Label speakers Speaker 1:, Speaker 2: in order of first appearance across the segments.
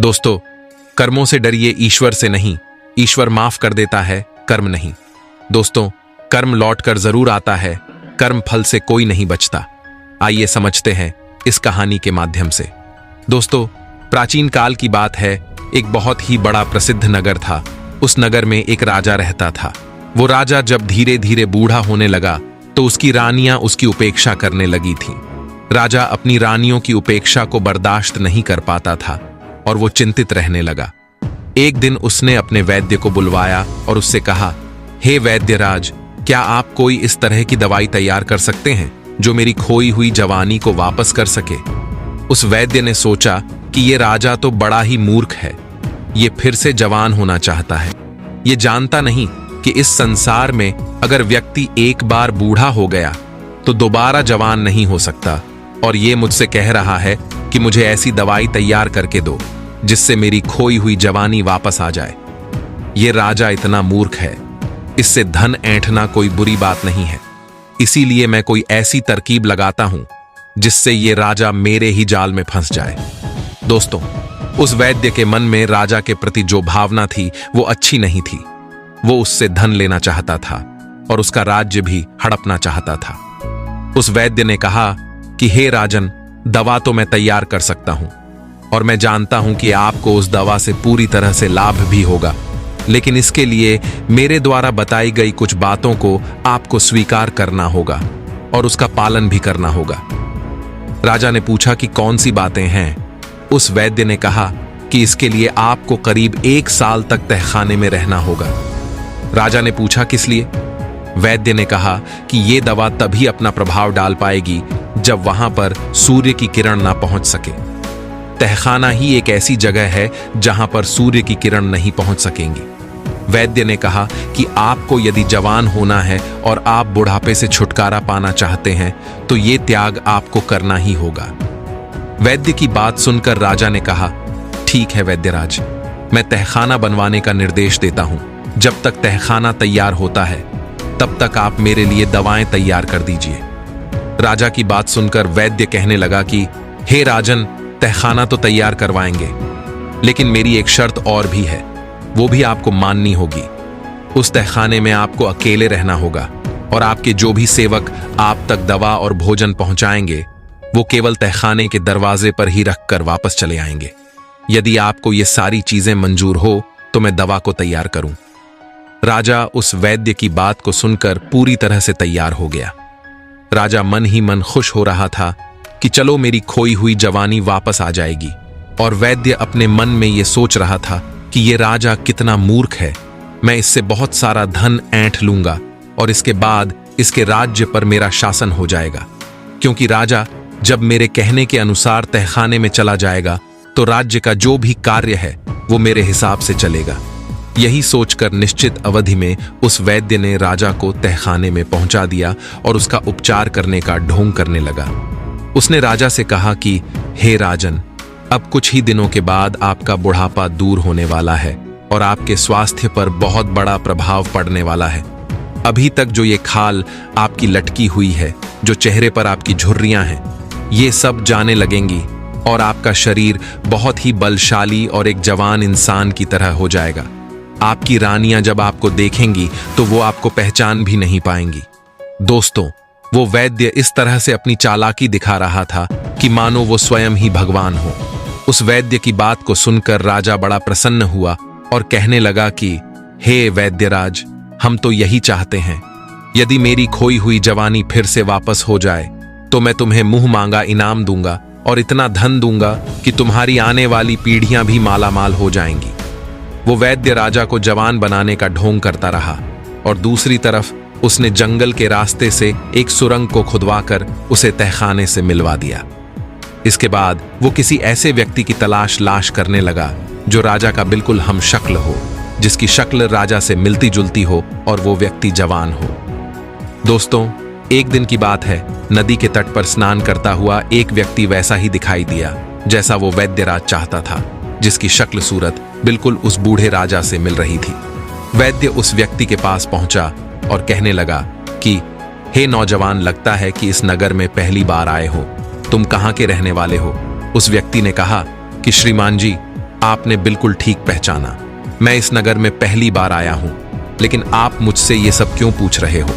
Speaker 1: दोस्तों, कर्मों से डरिए, ईश्वर से नहीं। ईश्वर माफ कर देता है, कर्म नहीं। दोस्तों, कर्म लौट कर जरूर आता है, कर्म फल से कोई नहीं बचता। आइए समझते हैं इस कहानी के माध्यम से। दोस्तों, प्राचीन काल की बात है। एक बहुत ही बड़ा प्रसिद्ध नगर था। उस नगर में एक राजा रहता था। वो राजा जब धीरे धीरे बूढ़ा होने लगा तो उसकी रानियां उसकी उपेक्षा करने लगी थीं। राजा अपनी रानियों की उपेक्षा को बर्दाश्त नहीं कर पाता था और वो चिंतित रहने लगा। एक दिन उसने अपने वैद्य को बुलवाया और उससे कहा, हे वैद्यराज, क्या आप कोई इस तरह की दवाई तैयार कर सकते हैं जो मेरी खोई हुई जवानी को वापस कर सके? उस वैद्य ने सोचा कि ये राजा तो बड़ा ही मूर्ख है। ये फिर से जवान होना चाहता है। ये जानता नहीं कि इस संसार में अगर व्यक्ति एक बार बूढ़ा हो गया तो दोबारा जवान नहीं हो सकता। और ये मुझसे कह रहा है कि मुझे ऐसी दवाई तैयार करके दो जिससे मेरी खोई हुई जवानी वापस आ जाए। ये राजा इतना मूर्ख है। इससे धन ऐंठना कोई बुरी बात नहीं है। इसीलिए मैं कोई ऐसी तरकीब लगाता हूं जिससे ये राजा मेरे ही जाल में फंस जाए। दोस्तों, उस वैद्य के मन में राजा के प्रति जो भावना थी वो अच्छी नहीं थी। वो उससे धन लेना चाहता था और उसका राज्य भी हड़पना चाहता था। उस वैद्य ने कहा कि हे राजन, दवा तो मैं तैयार कर सकता हूं और मैं जानता हूं कि आपको उस दवा से पूरी तरह से लाभ भी होगा, लेकिन इसके लिए मेरे द्वारा बताई गई कुछ बातों को आपको स्वीकार करना होगा और उसका पालन भी करना होगा। राजा ने पूछा कि कौन सी बातें हैं? उस वैद्य ने कहा कि इसके लिए आपको करीब 1 साल तक तहखाने में रहना होगा। राजा ने पूछा किस लिए? वैद्य ने कहा कि यह दवा तभी अपना प्रभाव डाल पाएगी जब वहां पर सूर्य की किरण ना पहुंच सके। तहखाना ही एक ऐसी जगह है जहां पर सूर्य की किरण नहीं पहुंच सकेंगी। वैद्य ने कहा कि आपको यदि जवान होना है और आप बुढ़ापे से छुटकारा पाना चाहते हैं तो ये त्याग आपको करना ही होगा। वैद्य की बात सुनकर राजा ने कहा, ठीक है वैद्यराज, मैं तहखाना बनवाने का निर्देश देता हूं। जब तक तहखाना तैयार होता है तब तक आप मेरे लिए दवाएं तैयार कर दीजिए। राजा की बात सुनकर वैद्य कहने लगा कि हे राजन, तहखाना तो तैयार करवाएंगे, लेकिन मेरी एक शर्त और भी है, वो भी आपको माननी होगी। उस तहखाने में आपको अकेले रहना होगा और आपके जो भी सेवक आप तक दवा और भोजन पहुंचाएंगे वो केवल तहखाने के दरवाजे पर ही रखकर वापस चले आएंगे। यदि आपको ये सारी चीजें मंजूर हो तो मैं दवा को तैयार करूं। राजा उस वैद्य की बात को सुनकर पूरी तरह से तैयार हो गया। राजा मन ही मन खुश हो रहा था कि चलो मेरी खोई हुई जवानी वापस आ जाएगी। और वैद्य अपने मन में ये सोच रहा था कि ये राजा कितना मूर्ख है। मैं इससे बहुत सारा धन ऐंठ लूंगा और इसके बाद इसके राज्य पर मेरा शासन हो जाएगा, क्योंकि राजा जब मेरे कहने के अनुसार तहखाने में चला जाएगा तो राज्य का जो भी कार्य है वो मेरे हिसाब से चलेगा। यही सोचकर निश्चित अवधि में उस वैद्य ने राजा को तहखाने में पहुंचा दिया और उसका उपचार करने का ढोंग करने लगा। उसने राजा से कहा कि हे राजन, अब कुछ ही दिनों के बाद आपका बुढ़ापा दूर होने वाला है और आपके स्वास्थ्य पर बहुत बड़ा प्रभाव पड़ने वाला है। अभी तक जो ये खाल आपकी लटकी हुई है, जो चेहरे पर आपकी झुर्रियां हैं, ये सब जाने लगेंगी और आपका शरीर बहुत ही बलशाली और एक जवान इंसान की तरह हो जाएगा। आपकी रानियां जब आपको देखेंगी तो वो आपको पहचान भी नहीं पाएंगी। दोस्तों, वो वैद्य इस तरह से अपनी चालाकी दिखा रहा था कि मानो वो स्वयं ही भगवान हो। उस वैद्य की बात को सुनकर राजा बड़ा प्रसन्न हुआ और कहने लगा कि हे वैद्यराज, हम तो यही चाहते हैं। यदि मेरी खोई हुई जवानी फिर से वापस हो जाए तो मैं तुम्हें मुंह मांगा इनाम दूंगा और इतना धन दूंगा कि तुम्हारी आने वाली पीढ़ियां भी मालामाल हो जाएंगी। वो वैद्य राजा को जवान बनाने का ढोंग करता रहा और दूसरी तरफ उसने जंगल के रास्ते से एक सुरंग को खुदवाकर उसे तहखाने से मिलवा दिया। इसके बाद वो किसी ऐसे व्यक्ति की तलाश करने लगा जो राजा का बिल्कुल हमशक्ल हो, जिसकी शक्ल राजा से मिलती जुलती हो और वो व्यक्ति जवान हो। दोस्तों, एक दिन की बात है, नदी के तट पर स्नान करता हुआ एक व्यक्ति वैसा ही दिखाई दिया जैसा वो वैद्यराज चाहता था, जिसकी शक्ल सूरत बिल्कुल उस बूढ़े राजा से मिल रही थी। वैद्य उस व्यक्ति के पास पहुंचा और कहने लगा कि हे नौजवान, लगता है कि इस नगर में पहली बार आए हो। तुम कहाँ के रहने वाले हो? उस व्यक्ति ने कहा कि श्रीमान जी, आपने बिल्कुल ठीक पहचाना। मैं इस नगर में पहली बार आया हूं, लेकिन आप मुझसे ये सब क्यों पूछ रहे हो?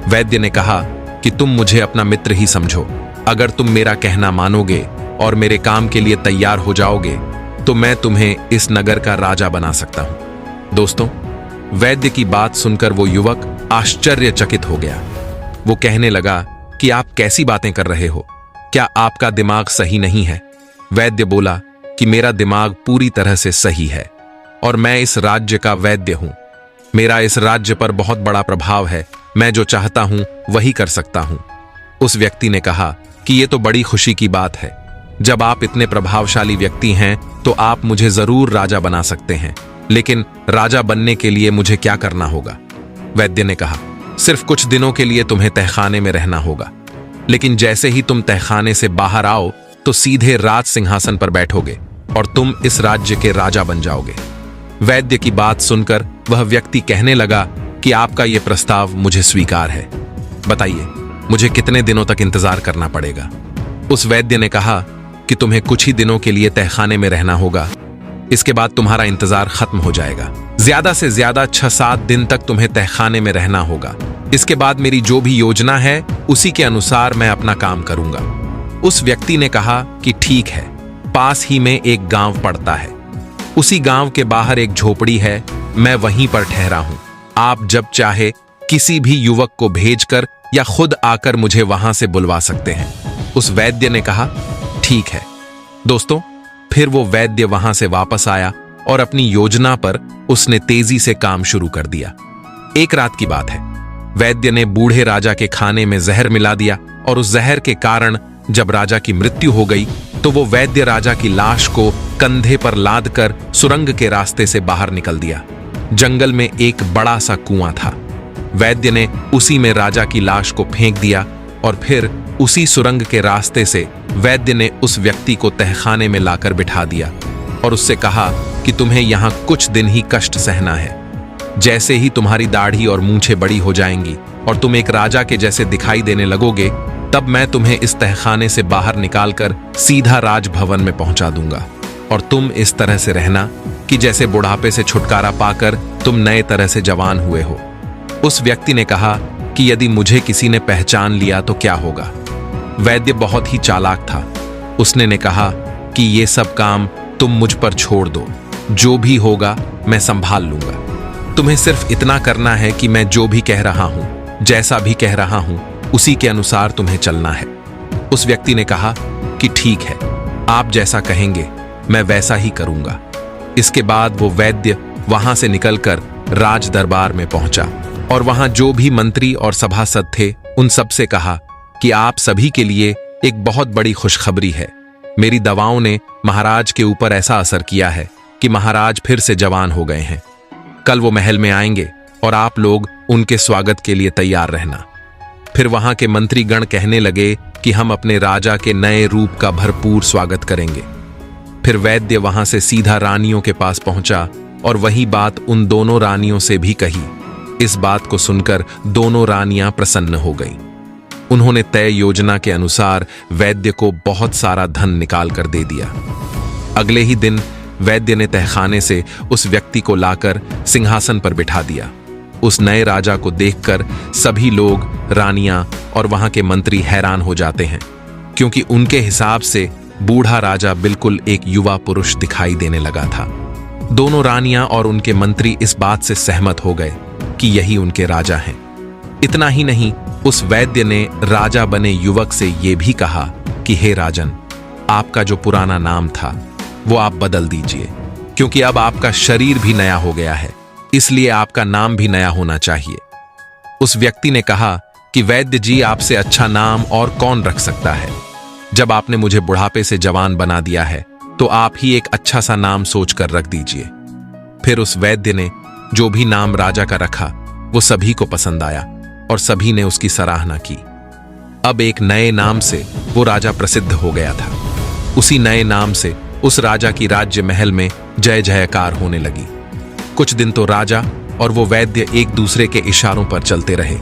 Speaker 1: वैद्य ने कहा कि तुम मुझे अपना मित्र ही समझो। अगर तुम मेरा कहना मानोगे और मेरे काम के लिए तैयार हो जाओगे तो मैं तुम्हें इस नगर का राजा बना सकता हूं। दोस्तों, वैद्य की बात सुनकर वो युवक आश्चर्यचकित हो गया। वो कहने लगा कि आप कैसी बातें कर रहे हो? क्या आपका दिमाग सही नहीं है? वैद्य बोला कि मेरा दिमाग पूरी तरह से सही है और मैं इस राज्य का वैद्य हूं। मेरा इस राज्य पर बहुत बड़ा प्रभाव है। मैं जो चाहता हूं वही कर सकता हूं। उस व्यक्ति ने कहा कि यह तो बड़ी खुशी की बात है। जब आप इतने प्रभावशाली व्यक्ति हैं तो आप मुझे जरूर राजा बना सकते हैं, लेकिन राजा बनने के लिए मुझे क्या करना होगा? वैद्य ने कहा, सिर्फ कुछ दिनों के लिए तुम्हें तहखाने में रहना होगा, लेकिन जैसे ही तुम तहखाने से बाहर आओ तो सीधे राज सिंहासन पर बैठोगे और तुम इस राज्य के राजा बन जाओगे। वैद्य की बात सुनकर वह व्यक्ति कहने लगा कि आपका यह प्रस्ताव मुझे स्वीकार है। बताइए, मुझे कितने दिनों तक इंतजार करना पड़ेगा? उस वैद्य ने कहा कि तुम्हें कुछ ही दिनों के लिए तहखाने में रहना होगा। इसके बाद तुम्हारा इंतजार खत्म हो जाएगा। ज्यादा से ज्यादा 6-7 दिन तक तुम्हें तहखाने में रहना होगा। इसके बाद मेरी जो भी योजना है उसी के अनुसार मैं अपना काम करूंगा। उस व्यक्ति ने कहा कि ठीक है। पास ही में एक गांव पड़ता है। उसी गांव के बाहर एक झोपड़ी है। मैं वहीं पर ठहरा हूं। आप जब चाहे किसी भी युवक को भेजकर या खुद आकर मुझे वहां से बुलवा सकते हैं। उस वैद्य ने कहा, ठीक है। दोस्तों, फिर वो वैद्य वहां से वापस आया और अपनी योजना पर उसने तेजी से काम शुरू कर दिया। एक रात की बात है। वैद्य ने बूढ़े राजा के खाने में जहर मिला दिया और उस जहर के कारण जब राजा की मृत्यु हो गई तो वो वैद्य राजा की लाश को कंधे पर लादकर सुरंग के रास्ते से बाहर निकल दिया। जंगल में एक बड़ा सा कुआं था। वैद्य ने उसी में राजा की लाश को फेंक दिया और फिर उसी सुरंग के रास्ते से वैद्य ने उस व्यक्ति को तहखाने में लाकर बिठा दिया और उससे कहा कि तुम्हें यहां कुछ दिन ही कष्ट सहना है। जैसे ही तुम्हारी दाढ़ी और मूंछें बड़ी हो जाएंगी और तुम एक राजा के जैसे दिखाई देने लगोगे, तब मैं तुम्हें इस तहखाने से बाहर निकालकर सीधा राजभवन में पहुंचा दूंगा और तुम इस तरह से रहना कि जैसे बुढ़ापे से छुटकारा पाकर तुम नए तरह से जवान हुए हो। उस व्यक्ति ने कहा कि यदि मुझे किसी ने पहचान लिया तो क्या होगा? वैद्य बहुत ही चालाक था। उसने ने कहा कि ये सब काम तुम मुझ पर छोड़ दो। जो भी होगा मैं संभाल लूंगा। तुम्हें सिर्फ इतना करना है कि मैं जो भी कह रहा हूं, जैसा भी कह रहा हूं, उसी के अनुसार तुम्हें चलना है। उस व्यक्ति ने कहा कि ठीक है, आप जैसा कहेंगे मैं वैसा ही करूंगा। इसके बाद वो वैद्य वहां से निकलकर राज दरबार में पहुंचा और वहां जो भी मंत्री और सभासद थे उन सब से कहा कि आप सभी के लिए एक बहुत बड़ी खुशखबरी है। मेरी दवाओं ने महाराज के ऊपर ऐसा असर किया है कि महाराज फिर से जवान हो गए हैं। कल वो महल में आएंगे और आप लोग उनके स्वागत के लिए तैयार रहना। फिर वहां के मंत्रीगण कहने लगे कि हम अपने राजा के नए रूप का भरपूर स्वागत करेंगे। फिर वैद्य वहां से सीधा रानियों के पास पहुंचा और वही बात उन दोनों रानियों से भी कही। इस बात को सुनकर दोनों रानियां प्रसन्न हो गईं। उन्होंने तय योजना के अनुसार वैद्य को बहुत सारा धन निकाल कर दे दिया। अगले ही दिन वैद्य ने तहखाने से उस व्यक्ति को लाकर सिंहासन पर बिठा दिया। उस नए राजा को देखकर सभी लोग, रानियां और वहां के मंत्री हैरान हो जाते हैं, क्योंकि उनके हिसाब से बूढ़ा राजा बिल्कुल एक युवा पुरुष दिखाई देने लगा था। दोनों रानियां और उनके मंत्री इस बात से सहमत हो गए कि यही उनके राजा हैं। इतना ही नहीं, उस वैद्य ने राजा बने युवक से यह भी कहा कि हे राजन, आपका जो पुराना नाम था वो आप बदल दीजिए, क्योंकि अब आपका शरीर भी नया हो गया है, इसलिए आपका नाम भी नया होना चाहिए। उस व्यक्ति ने कहा कि वैद्य जी, आपसे अच्छा नाम और कौन रख सकता है? जब आपने मुझे बुढ़ापे से जवान बना दिया है तो आप ही एक अच्छा सा नाम सोचकर रख दीजिए। फिर उस वैद्य ने जो भी नाम राजा का रखा वो सभी को पसंद आया और सभी ने उसकी सराहना की। अब एक नए नाम से वो राजा प्रसिद्ध हो गया था। उसी नए नाम से उस राजा की राज्य महल में जय जयकार होने लगी। कुछ दिन तो राजा और वो वैद्य एक दूसरे के इशारों पर चलते रहे,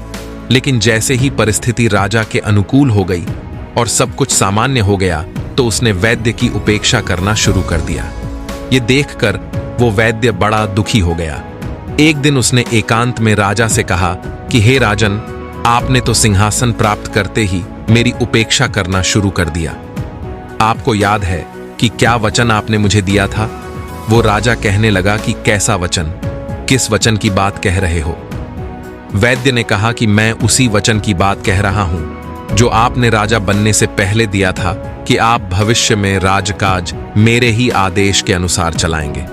Speaker 1: लेकिन जैसे ही परिस्थिति राजा के अनुकूल हो गई और सब कुछ सामान्य हो गया तो उसने वैद्य की उपेक्षा करना शुरू कर दिया। ये देखकर वो वैद्य बड़ा दुखी हो गया। एक दिन उसने एकांत में राजा से कहा कि हे राजन, आपने तो सिंहासन प्राप्त करते ही मेरी उपेक्षा करना शुरू कर दिया। आपको याद है कि क्या वचन आपने मुझे दिया था? वो राजा कहने लगा कि कैसा वचन, किस वचन की बात कह रहे हो? वैद्य ने कहा कि मैं उसी वचन की बात कह रहा हूं जो आपने राजा बनने से पहले दिया था कि आप भविष्य में राजकाज मेरे ही आदेश के अनुसार चलाएंगे।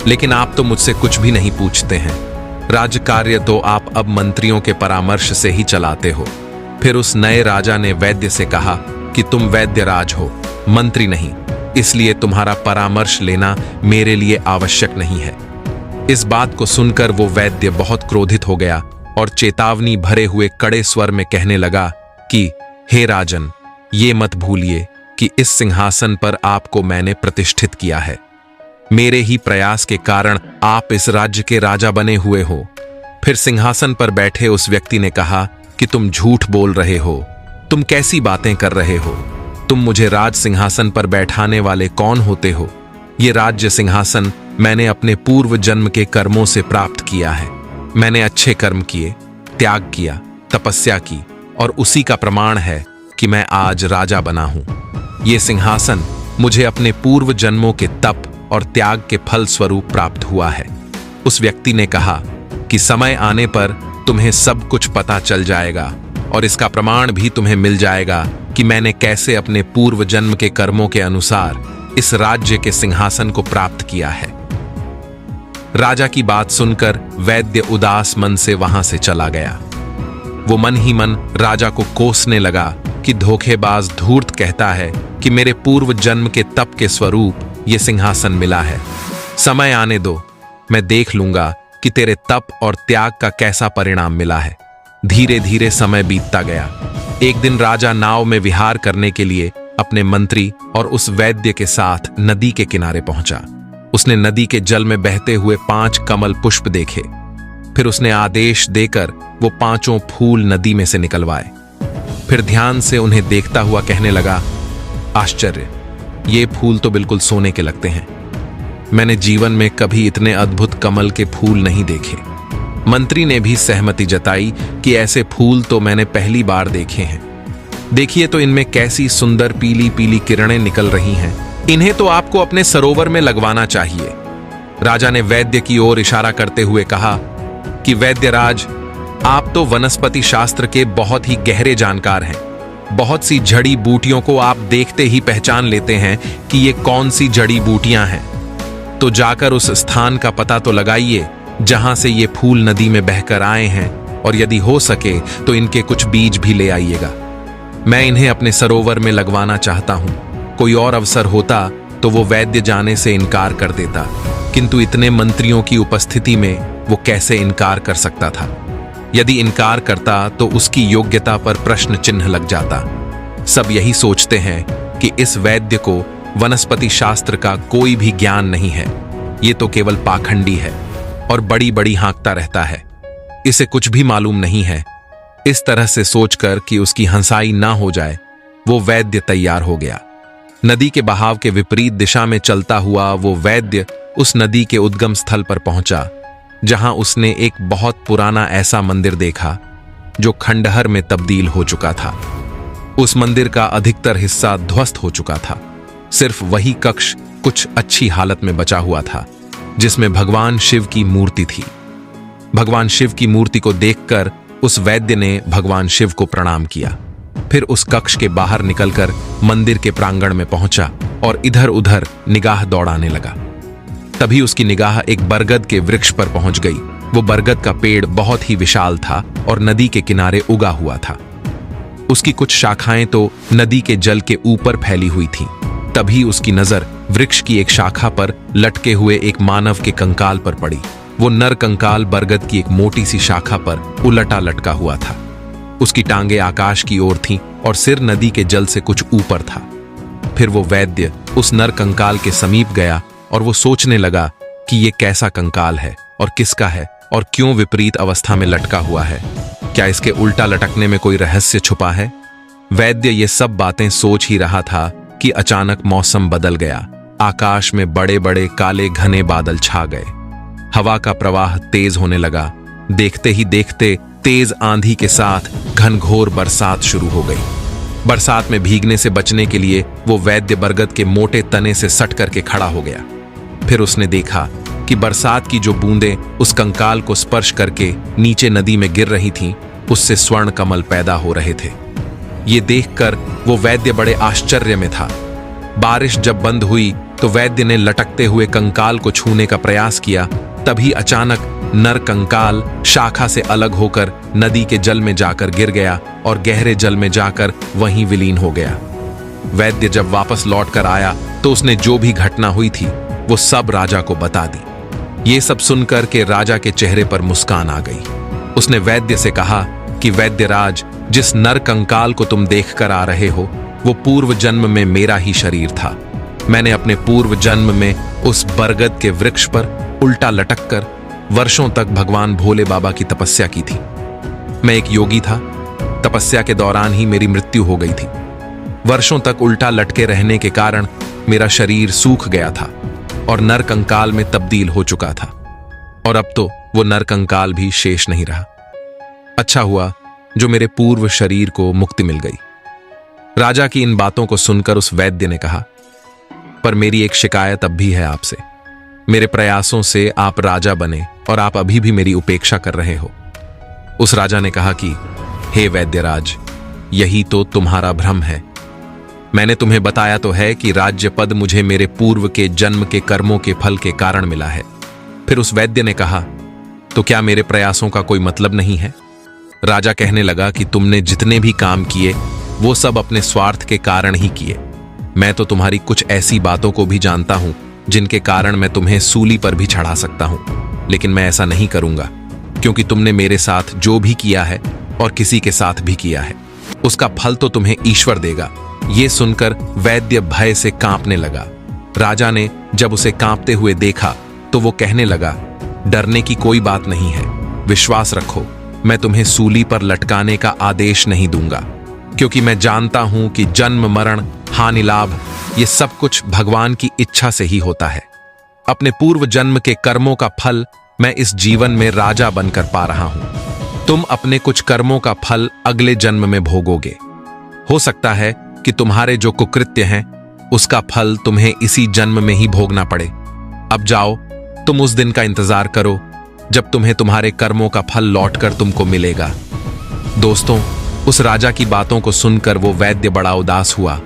Speaker 1: लेकिन आप तो मुझसे कुछ भी नहीं पूछते हैं। राजकार्य तो आप अब मंत्रियों के परामर्श से ही चलाते हो। फिर उस नए राजा ने वैद्य से कहा कि तुम वैद्य राज हो, मंत्री नहीं, इसलिए तुम्हारा परामर्श लेना मेरे लिए आवश्यक नहीं है। इस बात को सुनकर वो वैद्य बहुत क्रोधित हो गया और चेतावनी भरे हुए कड़े स्वर में कहने लगा कि हे राजन, ये मत भूलिए कि इस सिंहासन पर आपको मैंने प्रतिष्ठित किया है। मेरे ही प्रयास के कारण आप इस राज्य के राजा बने हुए हो। फिर सिंहासन पर बैठे उस व्यक्ति ने कहा कि तुम झूठ बोल रहे हो, तुम कैसी बातें कर रहे हो? तुम मुझे राज सिंहासन पर बैठाने वाले कौन होते हो? ये राज्य सिंहासन मैंने अपने पूर्व जन्म के कर्मों से प्राप्त किया है। मैंने अच्छे कर्म किए, त्याग किया, तपस्या की, और उसी का प्रमाण है कि मैं आज राजा बना हूं। ये सिंहासन मुझे अपने पूर्व जन्मों के तप और त्याग के फल स्वरूप प्राप्त हुआ है। उस व्यक्ति ने कहा कि समय आने पर तुम्हें सब कुछ पता चल जाएगा और इसका प्रमाण भी तुम्हें मिल जाएगा कि मैंने कैसे अपने पूर्व जन्म के कर्मों के अनुसार इस राज्य के सिंहासन को प्राप्त किया है। राजा की बात सुनकर वैद्य उदास मन से वहां से चला गया। वो मन ही मन राजा को कोसने लगा कि धोखेबाज धूर्त कहता है कि मेरे पूर्व जन्म के तप के स्वरूप ये सिंहासन मिला है। समय आने दो, मैं देख लूंगा कि तेरे तप और त्याग का कैसा परिणाम मिला है। धीरे धीरे समय बीतता गया। एक दिन राजा नाव में विहार करने के लिए अपने मंत्री और उस वैद्य के साथ नदी के किनारे पहुंचा। उसने नदी के जल में बहते हुए 5 कमल पुष्प देखे। फिर उसने आदेश देकर वो 5 फूल नदी में से निकलवाए। फिर ध्यान से उन्हें देखता हुआ कहने लगा, आश्चर्य, ये फूल तो बिल्कुल सोने के लगते हैं। मैंने जीवन में कभी इतने अद्भुत कमल के फूल नहीं देखे। मंत्री ने भी सहमति जताई कि ऐसे फूल तो मैंने पहली बार देखे हैं। देखिए तो इनमें कैसी सुंदर पीली पीली किरणें निकल रही हैं। इन्हें तो आपको अपने सरोवर में लगवाना चाहिए। राजा ने वैद्य की ओर इशारा करते हुए कहा कि वैद्यराज, आप तो वनस्पति शास्त्र के बहुत ही गहरे जानकार हैं। बहुत सी जड़ी बूटियों को आप देखते ही पहचान लेते हैं कि ये कौन सी जड़ी बूटियां हैं। तो जाकर उस स्थान का पता तो लगाइए जहां से ये फूल नदी में बहकर आए हैं, और यदि हो सके तो इनके कुछ बीज भी ले आइएगा। मैं इन्हें अपने सरोवर में लगवाना चाहता हूं। कोई और अवसर होता तो वो वैद्य जाने से इनकार कर देता, किंतु इतने मंत्रियों की उपस्थिति में वो कैसे इनकार कर सकता था? यदि इनकार करता तो उसकी योग्यता पर प्रश्न चिन्ह लग जाता। सब यही सोचते हैं कि इस वैद्य को वनस्पति शास्त्र का कोई भी ज्ञान नहीं है, ये तो केवल पाखंडी है और बड़ी बड़ी हाँकता रहता है, इसे कुछ भी मालूम नहीं है। इस तरह से सोचकर कि उसकी हंसाई ना हो जाए, वो वैद्य तैयार हो गया। नदी के बहाव के विपरीत दिशा में चलता हुआ वो वैद्य उस नदी के उद्गम स्थल पर पहुंचा, जहां उसने एक बहुत पुराना ऐसा मंदिर देखा जो खंडहर में तब्दील हो चुका था। उस मंदिर का अधिकतर हिस्सा ध्वस्त हो चुका था। सिर्फ वही कक्ष कुछ अच्छी हालत में बचा हुआ था, जिसमें भगवान शिव की मूर्ति थी। भगवान शिव की मूर्ति को देखकर उस वैद्य ने भगवान शिव को प्रणाम किया। फिर उस कक्ष के बाहर निकलकर मंदिर के प्रांगण में पहुंचा और इधर उधर निगाह दौड़ाने लगा। तभी उसकी निगाह एक बरगद के वृक्ष पर पहुंच गई। वो बरगद का पेड़ बहुत ही विशाल था और नदी के किनारे उगा हुआ था। उसकी कुछ शाखाएं तो नदी के जल के ऊपर फैली हुई थीं। तभी उसकी नजर वृक्ष की एक शाखा पर लटके हुए एक मानव के कंकाल पर पड़ी। वो नर कंकाल बरगद की एक मोटी सी शाखा पर उलटा लटका हुआ था। उसकी टांगे आकाश की ओर थीं और सिर नदी के जल से कुछ ऊपर था। फिर वो वैद्य उस नर कंकाल के समीप गया और वो सोचने लगा कि ये कैसा कंकाल है और किसका है और क्यों विपरीत अवस्था में लटका हुआ है। क्या इसके उल्टा लटकने में कोई रहस्य छुपा है? वैद्य ये सब बातें सोच ही रहा था कि अचानक मौसम बदल गया। आकाश में बड़े बड़े काले घने बादल छा गए। हवा का प्रवाह तेज होने लगा। देखते ही देखते तेज आंधी के साथ घनघोर बरसात शुरू हो गई। बरसात में भीगने से बचने के लिए वो वैद्य बरगद के मोटे तने से सट करके खड़ा हो गया। फिर उसने देखा कि बरसात की जो बूंदें उस कंकाल को स्पर्श करके नीचे नदी में गिर रही थीं, उससे स्वर्ण कमल पैदा हो रहे थे। ये देखकर वो वैद्य बड़े आश्चर्य में था। बारिश जब बंद हुई तो वैद्य ने लटकते हुए कंकाल को छूने का प्रयास किया। तभी अचानक नर कंकाल शाखा से अलग होकर नदी के जल में जाकर गिर गया और गहरे जल में जाकर वहीं विलीन हो गया। वैद्य जब वापस लौट कर आया तो उसने जो भी घटना हुई थी वो सब राजा को बता दी। ये सब सुनकर के राजा के चेहरे पर मुस्कान आ गई। उसने वैद्य से कहा कि वैद्यराज, जिस नर कंकाल को तुम देख कर आ रहे हो वो पूर्व जन्म में मेरा ही शरीर था। मैंने अपने पूर्व जन्म में उस बरगद के वृक्ष पर उल्टा लटक कर वर्षों तक भगवान भोले बाबा की तपस्या की थी। मैं एक योगी था। तपस्या के दौरान ही मेरी मृत्यु हो गई थी। वर्षों तक उल्टा लटके रहने के कारण मेरा शरीर सूख गया था और नर कंकाल में तब्दील हो चुका था, और अब तो वो नर कंकाल भी शेष नहीं रहा। अच्छा हुआ जो मेरे पूर्व शरीर को मुक्ति मिल गई। राजा की इन बातों को सुनकर उस वैद्य ने कहा, पर मेरी एक शिकायत अब भी है आपसे। मेरे प्रयासों से आप राजा बने और आप अभी भी मेरी उपेक्षा कर रहे हो। उस राजा ने कहा कि हे वैद्यराज, यही तो तुम्हारा भ्रम है। मैंने तुम्हें बताया तो है कि राज्य पद मुझे मेरे पूर्व के जन्म के कर्मों के फल के कारण मिला है। फिर उस वैद्य ने कहा, तो क्या मेरे प्रयासों का कोई मतलब नहीं है? राजा कहने लगा कि तुमने जितने भी काम किए वो सब अपने स्वार्थ के कारण ही किए। मैं तो तुम्हारी कुछ ऐसी बातों को भी जानता हूं जिनके कारण मैं तुम्हें सूली पर भी चढ़ा सकता हूं, लेकिन मैं ऐसा नहीं करूंगा, क्योंकि तुमने मेरे साथ जो भी किया है और किसी के साथ भी किया है उसका फल तो तुम्हें ईश्वर देगा। ये सुनकर वैद्य भय से कांपने लगा। राजा ने जब उसे कांपते हुए देखा तो वो कहने लगा, डरने की कोई बात नहीं है, विश्वास रखो। मैं तुम्हें सूली पर लटकाने का आदेश नहीं दूंगा, क्योंकि मैं जानता हूं कि जन्म मरण हानि लाभ ये सब कुछ भगवान की इच्छा से ही होता है। अपने पूर्व जन्म के कर्मों का फल मैं इस जीवन में राजा बनकर पा रहा हूं। तुम अपने कुछ कर्मों का फल अगले जन्म में भोगोगे। हो सकता है कि तुम्हारे जो कुकृत्य हैं उसका फल तुम्हें इसी जन्म में ही भोगना पड़े। अब जाओ, तुम उस दिन का इंतजार करो जब तुम्हें तुम्हारे कर्मों का फल लौटकर तुमको मिलेगा। दोस्तों, उस राजा की बातों को सुनकर वो वैद्य बड़ा उदास हुआ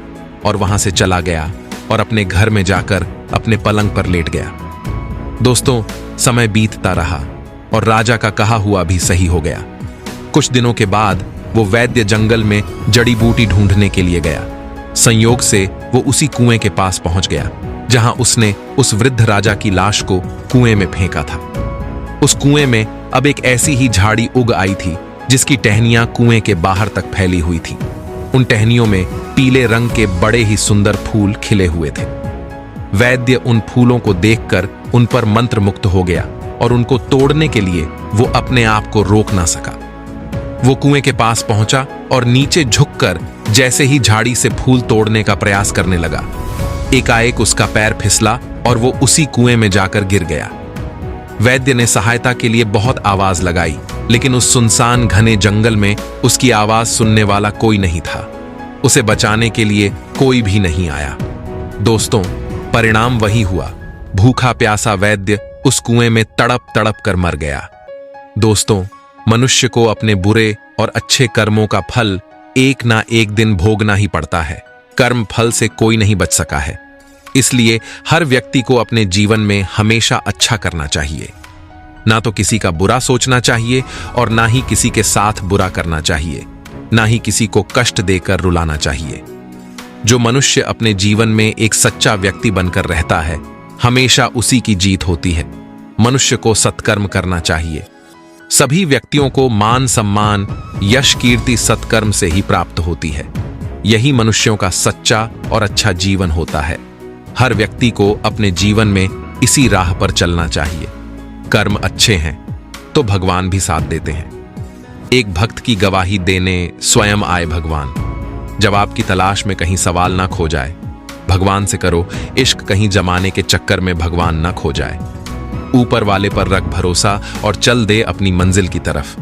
Speaker 1: और वहां से चला गया और अपने घर में जाकर अपने पलंग पर लेट गया। दोस्तों, समय बीतता रहा और राजा का कहा हुआ भी सही हो गया। कुछ दिनों के बाद वो वैद्य जंगल में जड़ी बूटी ढूंढने के लिए गया। संयोग से वो उसी कुएं के पास पहुंच गया जहां उसने उस वृद्ध राजा की लाश को कुएं में फेंका था। उस कुएं में अब एक ऐसी ही झाड़ी उग आई थी जिसकी टहनियां कुएं के बाहर तक फैली हुई थीं। उन टहनियों में पीले रंग के बड़े ही सुंदर फूल खिले हुए थे। वैद्य उन फूलों को देखकर उन पर मंत्र मुक्त हो गया और उनको तोड़ने के लिए वो अपने आप को रोक ना सका। वो कुएं के पास पहुंचा और नीचे झुककर जैसे ही झाड़ी से फूल तोड़ने का प्रयास करने लगा, एकाएक उसका पैर फिसला और वो उसी कुएं में जाकर गिर गया। वैद्य ने सहायता के लिए बहुत आवाज लगाई, लेकिन उस सुनसान घने जंगल में उसकी आवाज सुनने वाला कोई नहीं था। उसे बचाने के लिए कोई भी नहीं आया। दोस्तों, परिणाम वही हुआ। भूखा प्यासा वैद्य उस कुएं में तड़प तड़प कर मर गया। दोस्तों, मनुष्य को अपने बुरे और अच्छे कर्मों का फल एक ना एक दिन भोगना ही पड़ता है। कर्म फल से कोई नहीं बच सका है। इसलिए हर व्यक्ति को अपने जीवन में हमेशा अच्छा करना चाहिए। ना तो किसी का बुरा सोचना चाहिए और ना ही किसी के साथ बुरा करना चाहिए, ना ही किसी को कष्ट देकर रुलाना चाहिए। जो मनुष्य अपने जीवन में एक सच्चा व्यक्ति बनकर रहता है, हमेशा उसी की जीत होती है। मनुष्य को सत्कर्म करना चाहिए। सभी व्यक्तियों को मान सम्मान, यश, कीर्ति सत्कर्म से ही प्राप्त होती है। यही मनुष्यों का सच्चा और अच्छा जीवन होता है। हर व्यक्ति को अपने जीवन में इसी राह पर चलना चाहिए। कर्म अच्छे हैं तो भगवान भी साथ देते हैं। एक भक्त की गवाही देने स्वयं आए भगवान। जब आपकी तलाश में कहीं सवाल ना खो जाए भगवान से करो, इश्क कहीं जमाने के चक्कर में भगवान न खो जाए। ऊपर वाले पर रख भरोसा और चल दे अपनी मंजिल की तरफ।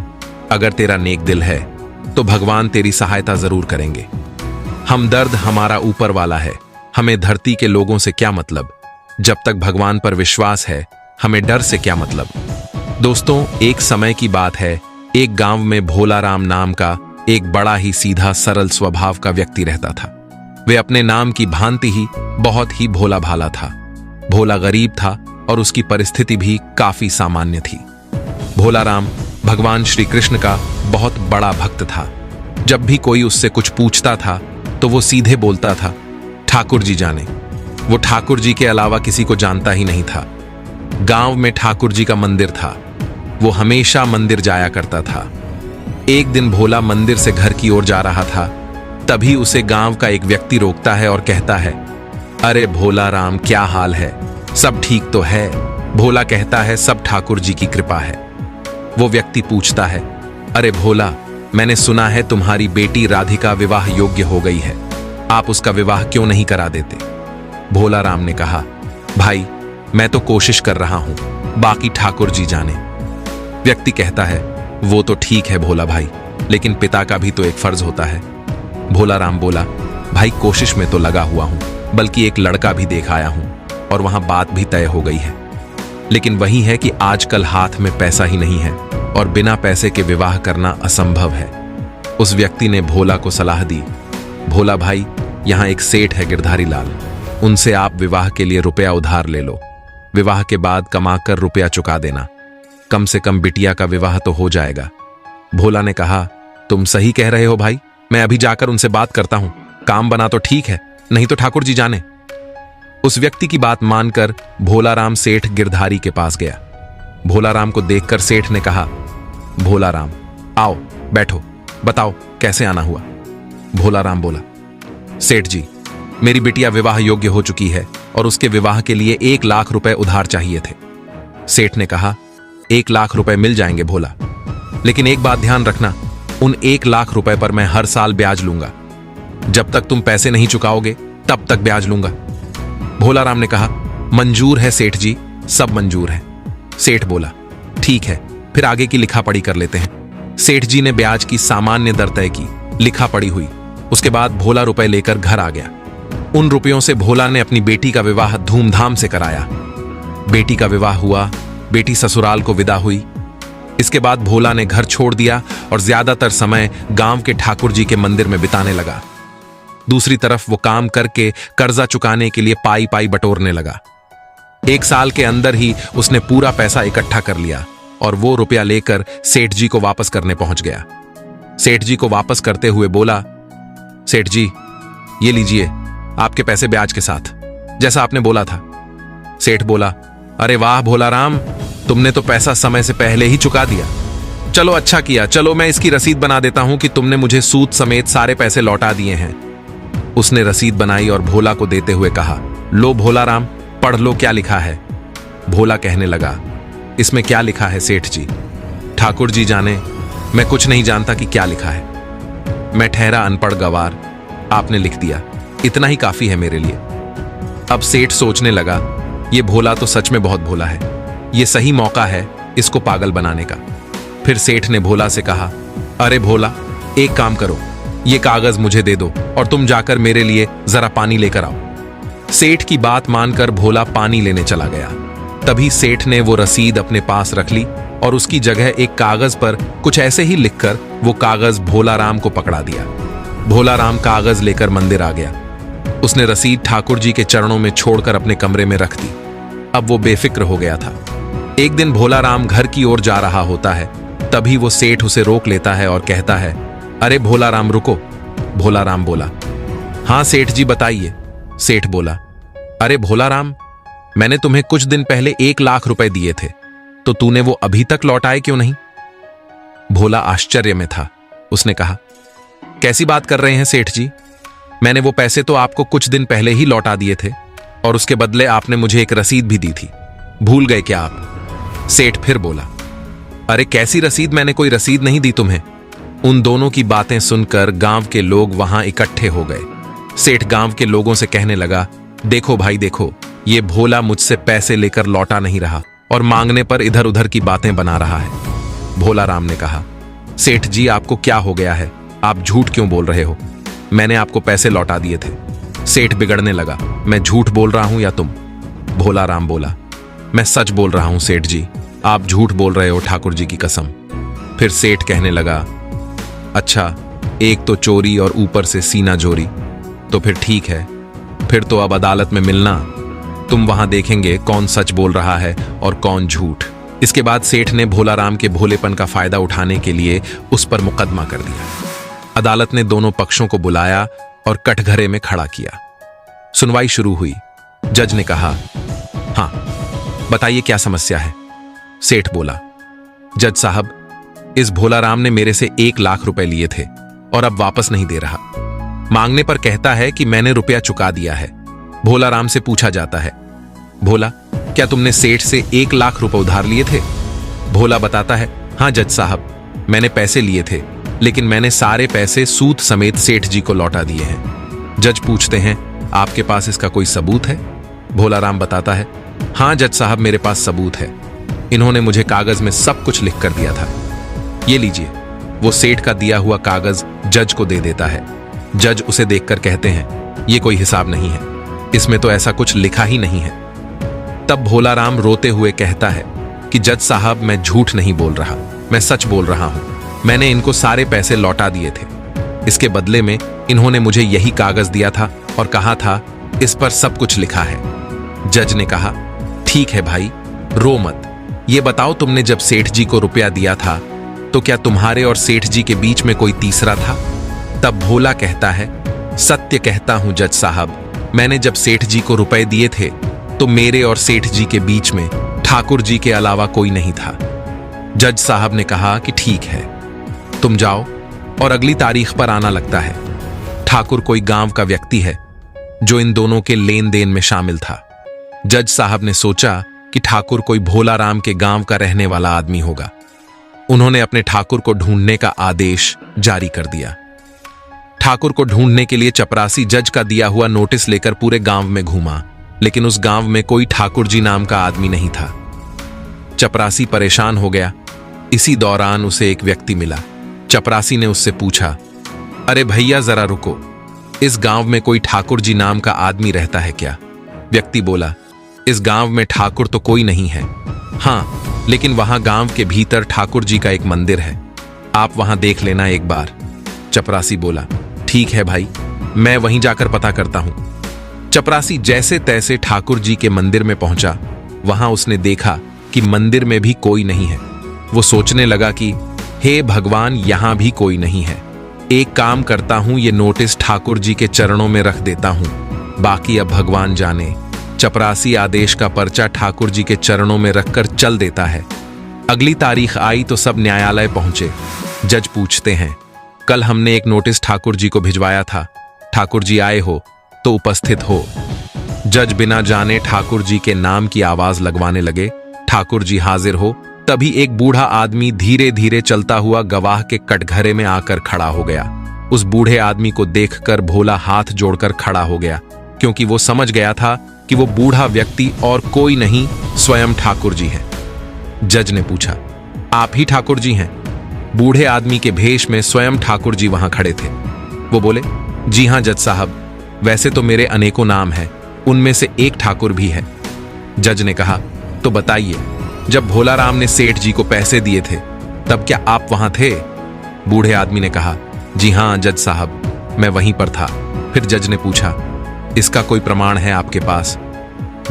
Speaker 1: अगर तेरा नेक दिल है तो भगवान तेरी सहायता जरूर करेंगे। हमदर्द हमारा ऊपर वाला है, हमें धरती के लोगों से क्या मतलब। जब तक भगवान पर विश्वास है हमें डर से क्या मतलब। दोस्तों, एक समय की बात है, एक गांव में भोला राम नाम का एक बड़ा ही सीधा सरल स्वभाव का व्यक्ति रहता था। वे अपने नाम की भांति ही बहुत ही भोला भाला था। भोला गरीब था और उसकी परिस्थिति भी काफी सामान्य थी। भोला राम भगवान श्री कृष्ण का बहुत बड़ा भक्त था। जब भी कोई उससे कुछ पूछता था तो वो सीधे बोलता था, ठाकुर जी जाने। वो ठाकुर जी के अलावा किसी को जानता ही नहीं था। गांव में ठाकुर जी का मंदिर था, वो हमेशा मंदिर जाया करता था। एक दिन भोला मंदिर से घर की ओर जा रहा था, तभी उसे गांव का एक व्यक्ति रोकता है और कहता है, अरे भोला राम, क्या हाल है, सब ठीक तो है? भोला कहता है, सब ठाकुर जी की कृपा है। वो व्यक्ति पूछता है, अरे भोला, मैंने सुना है तुम्हारी बेटी राधिका विवाह योग्य हो गई है, आप उसका विवाह क्यों नहीं करा देते? भोला राम ने कहा, भाई मैं तो कोशिश कर रहा हूं, बाकी ठाकुर जी जाने। व्यक्ति कहता है, वो तो ठीक है भोला भाई, लेकिन पिता का भी तो एक फर्ज होता है। भोला राम बोला, भाई कोशिश में तो लगा हुआ हूं, बल्कि एक लड़का भी देख आया हूं और वहां बात भी तय हो गई है। लेकिन वही है कि आजकल हाथ में पैसा ही नहीं है और बिना पैसे के विवाह करना असंभव है। उस व्यक्ति ने भोला को सलाह दी, भोला भाई, यहां एक सेठ है गिरधारी लाल, उनसे आप विवाह के लिए रुपया उधार ले लो। विवाह के बाद कमाकर रुपया चुका देना, कम से कम बिटिया का विवाह तो हो जाएगा। भोला ने कहा, तुम सही कह रहे हो भाई, मैं अभी जाकर उनसे बात करता हूं, काम बना तो ठीक है, नहीं तो ठाकुर जी जाने। उस व्यक्ति की बात मानकर भोला राम सेठ गिरधारी के पास गया। भोला राम को देखकर सेठ ने कहा, भोला राम, आओ बैठो, बताओ कैसे आना हुआ। भोला राम बोला, सेठ जी, मेरी बिटिया विवाह योग्य हो चुकी है और उसके विवाह के लिए 1 लाख रुपए उधार चाहिए थे। सेठ ने कहा, 1 लाख रुपए मिल जाएंगे भोला, लेकिन एक बात ध्यान रखना, उन 1 लाख रुपए पर मैं हर साल ब्याज लूंगा। जब तक तुम पैसे नहीं चुकाओगे तब तक ब्याज लूंगा। भोला राम ने कहा, मंजूर है सेठ जी, सब मंजूर है। सेठ बोला, ठीक है, फिर आगे की लिखा पढ़ी कर लेते हैं। सेठ जी ने ब्याज की सामान्य दर तय की, लिखा पढ़ी हुई। उसके बाद भोला रुपए लेकर घर आ गया। उन रुपयों से भोला ने अपनी बेटी का विवाह धूमधाम से कराया। बेटी का विवाह हुआ, बेटी ससुराल को विदा हुई। इसके बाद भोला ने घर छोड़ दिया और ज्यादातर समय गांव के ठाकुर जी के मंदिर में बिताने लगा। दूसरी तरफ वो काम करके कर्जा चुकाने के लिए पाई पाई बटोरने लगा। 1 साल के अंदर ही उसने पूरा पैसा इकट्ठा कर लिया और वो रुपया लेकर सेठ जी को वापस करने पहुंच गया। सेठ जी को वापस करते हुए बोला, सेठ जी, ये लीजिए आपके पैसे ब्याज के साथ, जैसा आपने बोला था। सेठ बोला, अरे वाह भोला राम, तुमने तो पैसा समय से पहले ही चुका दिया। चलो अच्छा किया, चलो मैं इसकी रसीद बना देता हूं कि तुमने मुझे सूद समेत सारे पैसे लौटा दिए हैं। उसने रसीद बनाई और भोला को देते हुए कहा, लो भोला राम, पढ़ लो क्या लिखा है। भोला कहने लगा, इसमें क्या लिखा है सेठ जी? ठाकुर जी जाने, मैं कुछ नहीं जानता कि क्या लिखा है। मैं ठहरा अनपढ़ गवार, आपने लिख दिया, इतना ही काफी है मेरे लिए। अब सेठ सोचने लगा, ये भोला तो सच में बहुत भोला है, ये सही मौका है इसको पागल बनाने का। फिर सेठ ने भोला से कहा, अरे भोला, एक काम करो, ये कागज मुझे दे दो और तुम जाकर मेरे लिए जरा पानी लेकर आओ। सेठ की बात मानकर भोला पानी लेने चला गया। तभी सेठ ने वो रसीद अपने पास रख ली और उसकी जगह एक कागज पर कुछ ऐसे ही लिखकर वो कागज भोला राम को पकड़ा दिया। भोला राम कागज लेकर मंदिर आ गया। उसने रसीद ठाकुर जी के चरणों में छोड़कर अपने कमरे में रख दी। अब वो बेफिक्र हो गया था। एक दिन भोला राम घर की ओर जा रहा होता है, तभी वो सेठ उसे रोक लेता है और कहता है, अरे भोला राम रुको। भोला राम बोला, हाँ सेठ जी बताइए। सेठ बोला, अरे भोला राम, मैंने तुम्हें कुछ दिन पहले 1 लाख रुपए दिए थे, तो तूने वो अभी तक लौटाए क्यों नहीं? भोला आश्चर्य में था। उसने कहा, कैसी बात कर रहे हैं सेठ जी, मैंने वो पैसे तो आपको कुछ दिन पहले ही लौटा दिए थे और उसके बदले आपने मुझे एक रसीद भी दी थी, भूल गए क्या आप? सेठ फिर बोला, अरे कैसी रसीद, मैंने कोई रसीद नहीं दी तुम्हें। उन दोनों की बातें सुनकर गांव के लोग वहां इकट्ठे हो गए। सेठ गांव के लोगों से कहने लगा, देखो भाई देखो, ये भोला मुझसे पैसे लेकर लौटा नहीं रहा और मांगने पर इधर उधर की बातें बना रहा है। भोला राम ने कहा, सेठ जी आपको क्या हो गया है, आप झूठ क्यों बोल रहे हो? मैंने आपको पैसे लौटा दिए थे। सेठ बिगड़ने लगा, मैं झूठ बोल रहा हूं या तुम? भोला राम बोला, मैं सच बोल रहा हूं सेठ जी, आप झूठ बोल रहे हो ठाकुर जी की कसम। फिर सेठ कहने लगा, अच्छा, एक तो चोरी और ऊपर से सीना जोरी, तो फिर ठीक है, फिर तो अब अदालत में मिलना, तुम वहां देखेंगे कौन सच बोल रहा है और कौन झूठ। इसके बाद सेठ ने भोला राम के भोलेपन का फायदा उठाने के लिए उस पर मुकदमा कर दिया। अदालत ने दोनों पक्षों को बुलाया और कटघरे में खड़ा किया। सुनवाई शुरू हुई। जज ने कहा, हां बताइए क्या समस्या है? सेठ बोला, जज साहब, इस भोला राम ने मेरे से 1 लाख रुपए लिए थे और अब वापस नहीं दे रहा। मांगने पर कहता है कि मैंने रुपया चुका दिया है। भोला राम से पूछा जाता है, भोला, क्या तुमने सेठ से 1 लाख रुपए उधार लिए थे? भोला बताता है, हां जज साहब, मैंने पैसे लिए थे, लेकिन मैंने सारे पैसे सूद समेत सेठ जी को लौटा दिए हैं। जज पूछते हैं, आपके पास इसका कोई सबूत है? भोला राम बताता है, हां जज साहब, मेरे पास सबूत है। इन्होंने मुझे कागज में सब कुछ लिख कर दिया था। ये लीजिए। वो सेठ का दिया हुआ कागज जज को दे देता है। जज उसे देखकर कहते हैं, ये कोई हिसाब नहीं है, इसमें तो ऐसा कुछ लिखा ही नहीं है। तब भोला राम रोते हुए कहता है कि जज साहब, मैं झूठ नहीं बोल रहा, मैं सच बोल रहा हूं। मैंने इनको सारे पैसे लौटा दिए थे। इसके बदले में इन्होंने मुझे यही कागज दिया था और कहा था इस पर सब कुछ लिखा है। जज ने कहा, ठीक है भाई, रो मत। ये बताओ, तुमने जब सेठ जी को रुपया दिया था तो क्या तुम्हारे और सेठ जी के बीच में कोई तीसरा था? तब भोला कहता है, सत्य कहता हूं जज साहब, मैंने जब सेठ जी को रुपए दिए थे तो मेरे और सेठ जी के बीच में ठाकुर जी के अलावा कोई नहीं था। जज साहब ने कहा कि ठीक है, तुम जाओ। और अगली तारीख पर आना लगता है। ठाकुर कोई गांव का व्यक्ति है जो इन दोनों के लेन देन में शामिल था। जज साहब ने सोचा कि ठाकुर कोई भोला राम के गांव का रहने वाला आदमी होगा। उन्होंने अपने ठाकुर को ढूंढने का आदेश जारी कर दिया। ठाकुर को ढूंढने के लिए चपरासी जज का दिया हुआ नोटिस लेकर पूरे गांव में घूमा, लेकिन उस गांव में कोई ठाकुर जी नाम का आदमी नहीं था। चपरासी परेशान हो गया। इसी दौरान उसे एक व्यक्ति मिला। चपरासी ने उससे पूछा, अरे भैया जरा रुको, इस गांव में कोई ठाकुर जी नाम का आदमी रहता है क्या? व्यक्ति बोला, इस गांव में ठाकुर तो कोई नहीं है, हां लेकिन वहां गांव के भीतर ठाकुर जी का एक मंदिर है, आप वहां देख लेना एक बार। चपरासी बोला, ठीक है भाई, मैं वहीं जाकर पता करता हूं। चपरासी जैसे तैसे ठाकुर जी के मंदिर में पहुंचा। वहां उसने देखा कि मंदिर में भी कोई नहीं है। वो सोचने लगा कि हे भगवान, यहां भी कोई नहीं है। एक काम करता हूं, ये नोटिस ठाकुर जी के चरणों में रख देता हूं, बाकी अब भगवान जाने। चपरासी आदेश का पर्चा ठाकुर जी के चरणों में रखकर चल देता है। अगली तारीख आई तो सब न्यायालय पहुंचे। जज पूछते हैं, कल हमने एक नोटिस ठाकुर जी को भिजवाया था, ठाकुर जी आए हो तो उपस्थित हो। जज बिना जाने ठाकुर जी के नाम की आवाज लगवाने लगे। ठाकुर जी हाजिर हो। तभी एक बूढ़ा आदमी धीरे धीरे चलता हुआ गवाह के कटघरे में आकर खड़ा हो गया। उस बूढ़े आदमी को देखकर भोला हाथ जोड़कर खड़ा हो गया, क्योंकि वो समझ गया था कि वो बूढ़ा व्यक्ति और कोई नहीं, स्वयं ठाकुर जी हैं। जज ने पूछा, आप ही ठाकुर जी हैं? बूढ़े आदमी के भेष में स्वयं ठाकुर जी वहां खड़े थे। वो बोले, जी हां जज साहब, वैसे तो मेरे अनेकों नाम हैं, उनमें से एक ठाकुर भी है। जज ने कहा, तो बताइए, जब भोला राम ने सेठ जी को पैसे दिए थे तब क्या आप वहां थे? बूढ़े आदमी ने कहा, जी हां जज साहब, मैं वहीं पर था। फिर जज ने पूछा, इसका कोई प्रमाण है आपके पास?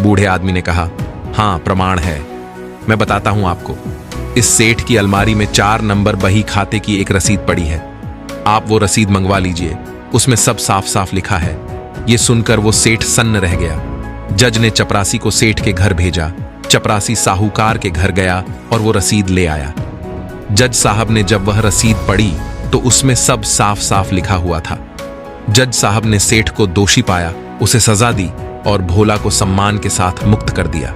Speaker 1: बूढ़े आदमी ने कहा, हां प्रमाण है, मैं बताता हूं आपको। इस सेठ की अलमारी में 4 नंबर बही खाते की एक रसीद पड़ी है, आप वो रसीद मंगवा लीजिए, उसमें सब साफ साफ लिखा है। ये सुनकर वो सेठ सन्न रह गया। जज ने चपरासी को सेठ के घर भेजा। चपरासी साहूकार के घर गया और वो रसीद ले आया। जज साहब ने जब वह रसीद पढ़ी तो उसमें सब साफ साफ लिखा हुआ था। जज साहब ने सेठ को दोषी पाया, उसे सजा दी और भोला को सम्मान के साथ मुक्त कर दिया।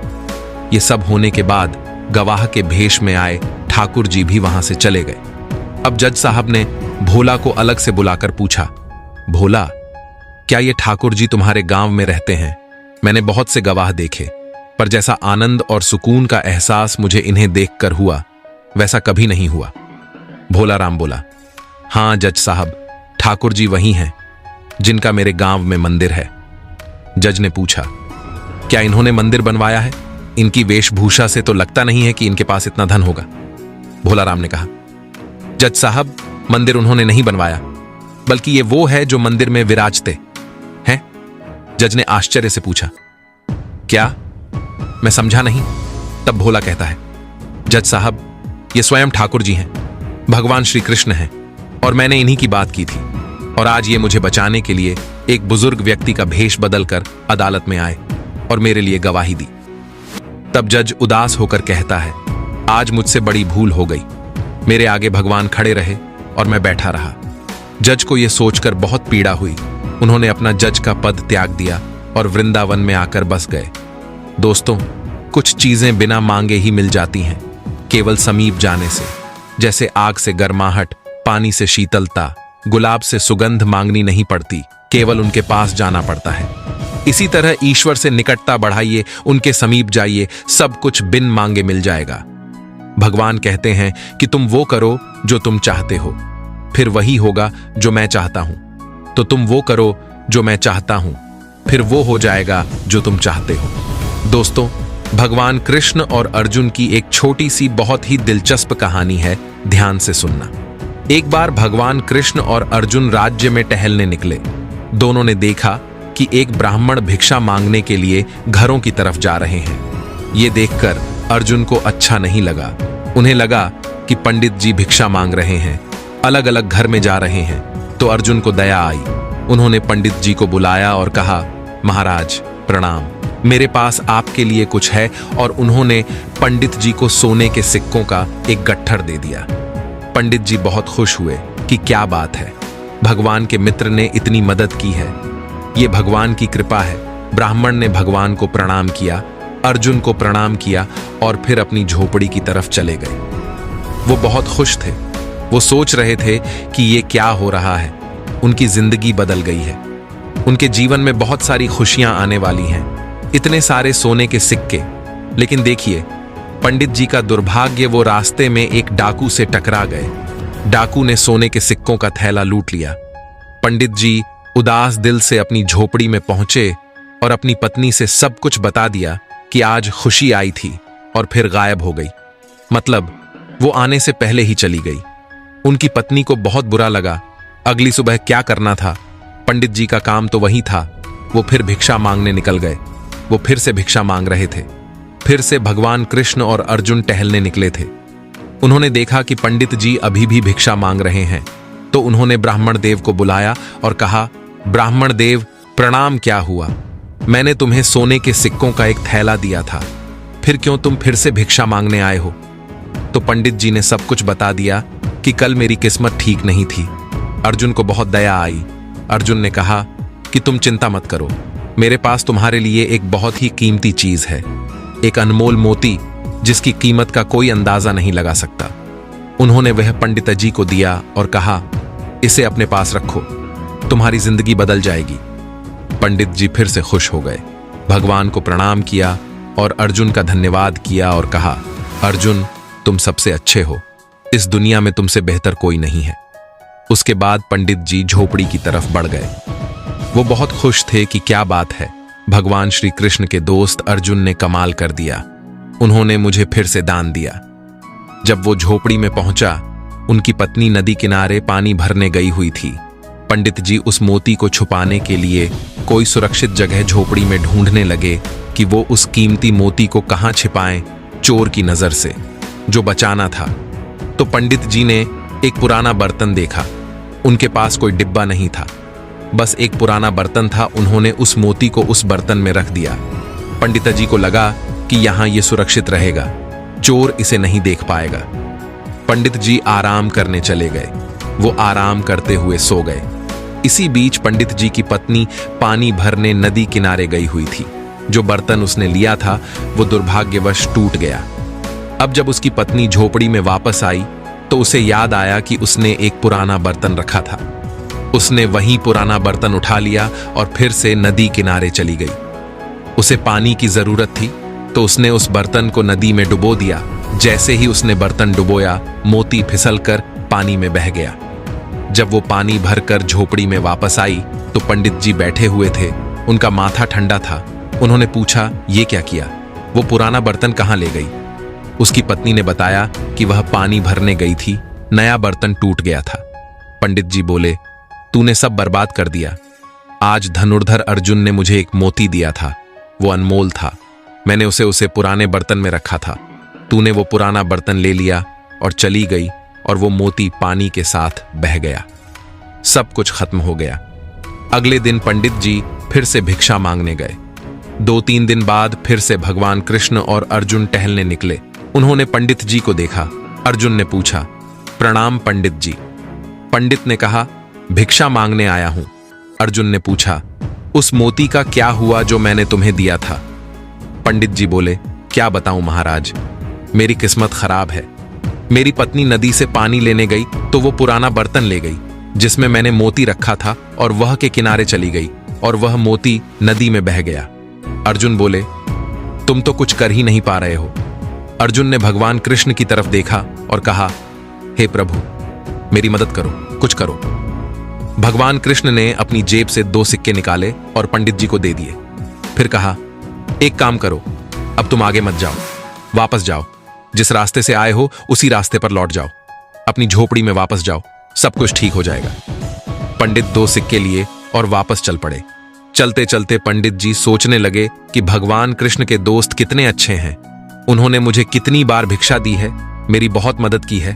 Speaker 1: ये सब होने के बाद गवाह के भेष में आए ठाकुर जी भी वहां से चले गए। अब जज साहब ने भोला को अलग से बुलाकर पूछा, भोला, क्या ये ठाकुर जी तुम्हारे गांव में रहते हैं? मैंने बहुत से गवाह देखे, पर जैसा आनंद और सुकून का एहसास मुझे इन्हें देखकर हुआ, वैसा कभी नहीं हुआ। भोला राम बोला, हां जज साहब, ठाकुर जी वही हैं जिनका मेरे गांव में मंदिर है। जज ने पूछा, क्या इन्होंने मंदिर बनवाया है? इनकी वेशभूषा से तो लगता नहीं है कि इनके पास इतना धन होगा। भोला राम ने कहा, जज साहब, मंदिर उन्होंने नहीं बनवाया, बल्कि ये वो है जो मंदिर में विराजते हैं। जज ने आश्चर्य से पूछा, क्या? मैं समझा नहीं। तब भोला कहता है, जज साहब, ये स्वयं ठाकुर जी हैं, भगवान श्री कृष्ण हैं, और मैंने इन्हीं की बात की थी, और आज ये मुझे बचाने के लिए एक बुजुर्ग व्यक्ति का भेष बदलकर अदालत में आए और मेरे लिए गवाही दी। तब जज उदास होकर कहता है, आज मुझसे बड़ी भूल हो गई। मेरे आगे भगवान खड़े रहे और मैं बैठा रहा। जज को यह सोचकर बहुत पीड़ा हुई। उन्होंने अपना जज का पद त्याग दिया और वृंदावन में आकर बस गए। दोस्तों, कुछ चीजें बिना मांगे ही मिल जाती हैं, केवल समीप जाने से। जैसे आग से गर्माहट, पानी से शीतलता, गुलाब से सुगंध मांगनी नहीं पड़ती, केवल उनके पास जाना पड़ता है। इसी तरह ईश्वर से निकटता बढ़ाइए, उनके समीप जाइए, सब कुछ बिन मांगे मिल जाएगा। भगवान कहते हैं कि तुम वो करो जो तुम चाहते हो, फिर वही होगा जो मैं चाहता हूं। तो तुम वो करो जो मैं चाहता हूं, फिर वो हो जाएगा जो तुम चाहते हो। दोस्तों, भगवान कृष्ण और अर्जुन की एक छोटी सी बहुत ही दिलचस्प कहानी है, ध्यान से सुनना। एक बार भगवान कृष्ण और अर्जुन राज्य में टहलने निकले। दोनों ने देखा कि एक ब्राह्मण भिक्षा मांगने के लिए घरों की तरफ जा रहे हैं। ये देखकर अर्जुन को अच्छा नहीं लगा। उन्हें लगा कि पंडित जी भिक्षा मांग रहे हैं, अलग अलग घर में जा रहे हैं। तो अर्जुन को दया आई। उन्होंने पंडित जी को बुलाया और कहा, महाराज प्रणाम, मेरे पास आपके लिए कुछ है। और उन्होंने पंडित जी को सोने के सिक्कों का एक गट्ठर दे दिया। पंडित जी बहुत खुश हुए कि क्या बात है, भगवान के मित्र ने इतनी मदद की है, ये भगवान की कृपा है। ब्राह्मण ने भगवान को प्रणाम किया, अर्जुन को प्रणाम किया और फिर अपनी झोपड़ी की तरफ चले गए। वो बहुत खुश थे। वो सोच रहे थे कि ये क्या हो रहा है। उनकी जिंदगी बदल गई है। उनके जीवन में बहुत सारी खुशियां आने वाली हैं, इतने सारे सोने के सिक्के। लेकिन देखिए, पंडित जी का दुर्भाग्य, वो रास्ते में एक डाकू से टकरा गए। डाकू ने सोने के सिक्कों का थैला लूट लिया। पंडित जी उदास दिल से अपनी झोपड़ी में पहुंचे और अपनी पत्नी से सब कुछ बता दिया कि आज खुशी आई थी और फिर गायब हो गई। मतलब वो आने से पहले ही चली गई। उनकी पत्नी को बहुत बुरा लगा। अगली सुबह क्या करना था, पंडित जी का काम तो वही था। वो फिर भिक्षा मांगने निकल गए। वो फिर से भिक्षा मांग रहे थे। फिर से भगवान कृष्ण और अर्जुन टहलने निकले थे। उन्होंने देखा कि पंडित जी अभी भी भिक्षा मांग रहे हैं। तो उन्होंने ब्राह्मण देव को बुलाया और कहा, ब्राह्मण देव प्रणाम, क्या हुआ? मैंने तुम्हें सोने के सिक्कों का एक थैला दिया था, फिर क्यों तुम फिर से भिक्षा मांगने आए हो? तो पंडित जी ने सब कुछ बता दिया कि कल मेरी किस्मत ठीक नहीं थी। अर्जुन को बहुत दया आई। अर्जुन ने कहा कि तुम चिंता मत करो, मेरे पास तुम्हारे लिए एक बहुत ही कीमती चीज है, एक अनमोल मोती जिसकी कीमत का कोई अंदाजा नहीं लगा सकता। उन्होंने वह पंडित जी को दिया और कहा, इसे अपने पास रखो, तुम्हारी जिंदगी बदल जाएगी। पंडित जी फिर से खुश हो गए, भगवान को प्रणाम किया और अर्जुन का धन्यवाद किया और कहा, अर्जुन तुम सबसे अच्छे हो, इस दुनिया में तुमसे बेहतर कोई नहीं है। उसके बाद पंडित जी झोपड़ी की तरफ बढ़ गए। वो बहुत खुश थे कि क्या बात है, भगवान श्री कृष्ण के दोस्त अर्जुन ने कमाल कर दिया, उन्होंने मुझे फिर से दान दिया। जब वो झोपड़ी में पहुंचा, उनकी पत्नी नदी किनारे पानी भरने गई हुई थी। पंडित जी उस मोती को छुपाने के लिए कोई सुरक्षित जगह झोपड़ी में ढूंढने लगे कि वो उस कीमती मोती को कहां छिपाएं चोर की नजर से, जो बचाना था। तो पंडित जी ने एक पुराना बर्तन देखा। उनके पास कोई डिब्बा नहीं था, बस एक पुराना बर्तन था। उन्होंने उस मोती को उस बर्तन में रख दिया। पंडित जी को लगा कि यहां ये सुरक्षित रहेगा, चोर इसे नहीं देख पाएगा। पंडित जी आराम करने चले गए। वो आराम करते हुए सो गए। इसी बीच पंडित जी की पत्नी पानी भरने नदी किनारे गई हुई थी। जो बर्तन उसने लिया था वो दुर्भाग्यवश टूट गया। अब जब उसकी पत्नी झोपड़ी में वापस आई तो उसे याद आया कि उसने एक पुराना बर्तन रखा था। उसने वहीं पुराना बर्तन उठा लिया और फिर से नदी किनारे चली गई। उसे पानी की जरूरत थी तो उसने उस बर्तन को नदी में डुबो दिया। जैसे ही उसने बर्तन डुबोया, मोती फिसलकर पानी में बह गया। जब वो पानी भरकर झोपड़ी में वापस आई तो पंडित जी बैठे हुए थे। उनका माथा ठंडा था। उन्होंने पूछा, ये क्या किया? वो पुराना बर्तन कहाँ ले गई? उसकी पत्नी ने बताया कि वह पानी भरने गई थी, नया बर्तन टूट गया था। पंडित जी बोले, तूने सब बर्बाद कर दिया। आज धनुर्धर अर्जुन ने मुझे एक मोती दिया था, वो अनमोल था। मैंने उसे पुराने बर्तन में रखा था। तूने वो पुराना बर्तन ले लिया और चली गई और वो मोती पानी के साथ बह गया। सब कुछ खत्म हो गया। अगले दिन पंडित जी फिर से भिक्षा मांगने गए। 2-3 दिन बाद फिर से भगवान कृष्ण और अर्जुन टहलने निकले। उन्होंने पंडित जी को देखा। अर्जुन ने पूछा, प्रणाम पंडित जी। पंडित ने कहा, भिक्षा मांगने आया हूं। अर्जुन ने पूछा, उस मोती का क्या हुआ जो मैंने तुम्हें दिया था? पंडित जी बोले, क्या बताऊं महाराज, मेरी किस्मत खराब है। मेरी पत्नी नदी से पानी लेने गई तो वो पुराना बर्तन ले गई जिसमें मैंने मोती रखा था और वह के किनारे चली गई और वह मोती नदी में बह गया। अर्जुन बोले, तुम तो कुछ कर ही नहीं पा रहे हो। अर्जुन ने भगवान कृष्ण की तरफ देखा और कहा, हे प्रभु, मेरी मदद करो, कुछ करो। भगवान कृष्ण ने अपनी जेब से 2 सिक्के निकाले और पंडित जी को दे दिए। फिर कहा, एक काम करो, अब तुम आगे मत जाओ, वापस जाओ। जिस रास्ते से आए हो उसी रास्ते पर लौट जाओ। अपनी झोपड़ी में वापस जाओ, सब कुछ ठीक हो जाएगा। पंडित 2 सिक्के लिए और वापस चल पड़े। चलते चलते पंडित जी सोचने लगे कि भगवान कृष्ण के दोस्त कितने अच्छे हैं। उन्होंने मुझे कितनी बार भिक्षा दी है, मेरी बहुत मदद की है,